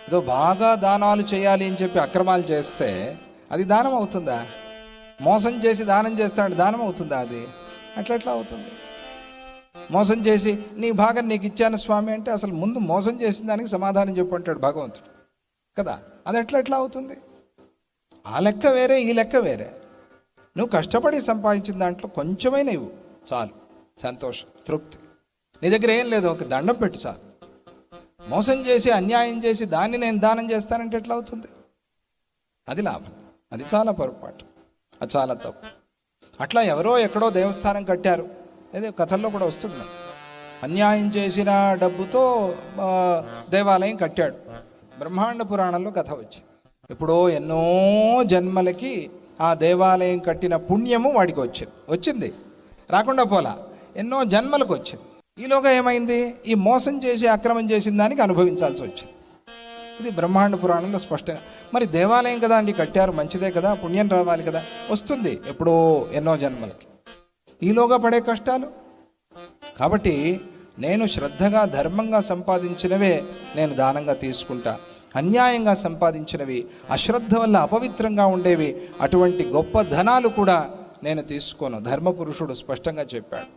ఏదో బాగా దానాలు చేయాలి అని చెప్పి అక్రమాలు చేస్తే అది దానం అవుతుందా? మోసం చేసి దానం చేస్తాడు, దానం అవుతుందా? అది అట్లా అవుతుంది. మోసం చేసి నీ భాగం నీకు ఇచ్చాను స్వామి అంటే అసలు ముందు మోసం చేసిన దానికి సమాధానం చెప్పు అంటాడు భగవంతుడు కదా. అది ఎట్లా అవుతుంది? ఆ లెక్క వేరే, ఈ లెక్క వేరే. నువ్వు కష్టపడి సంపాదించిన దాంట్లో కొంచెమైనా ఇవ్వు చాలు, సంతోషం, తృప్తి. నీ దగ్గర ఏం లేదు, ఒక దండం పెట్టు చాలు. మోసం చేసి అన్యాయం చేసి దాన్ని నేను దానం చేస్తానంటే ఎట్లా అవుతుంది? అది లాభం, అది చాలా పొరపాటు, అది చాలా తప్పు. అట్లా ఎవరో ఎక్కడో దేవస్థానం కట్టారు, అదే కథల్లో కూడా వస్తుంది. అన్యాయం చేసిన డబ్బుతో దేవాలయం కట్టాడు. బ్రహ్మాండ పురాణంలో కథ వచ్చింది. ఎప్పుడో ఎన్నో జన్మలకి ఆ దేవాలయం కట్టిన పుణ్యము వాడికి వచ్చింది, రాకుండా పోలా, ఎన్నో జన్మలకు వచ్చింది. ఈలోగా ఏమైంది? ఈ మోసం చేసి అక్రమం చేసిన దానికి అనుభవించాల్సి వచ్చింది. ఇది బ్రహ్మాండ పురాణంలో స్పష్టంగా. మరి దేవాలయం కదా అండి కట్టారు, మంచిదే కదా, పుణ్యం రావాలి కదా, వస్తుంది ఎప్పుడో ఎన్నో జన్మలకి. ఈలోగా పడే కష్టాలు. కాబట్టి నేను శ్రద్ధగా ధర్మంగా సంపాదించినవే నేను దానంగా తీసుకుంటా. అన్యాయంగా సంపాదించినవి, అశ్రద్ధ వల్ల అపవిత్రంగా ఉండేవి, అటువంటి గొప్ప ధనాలు కూడా నేను తీసుకోను. ధర్మపురుషుడు స్పష్టంగా చెప్పాడు.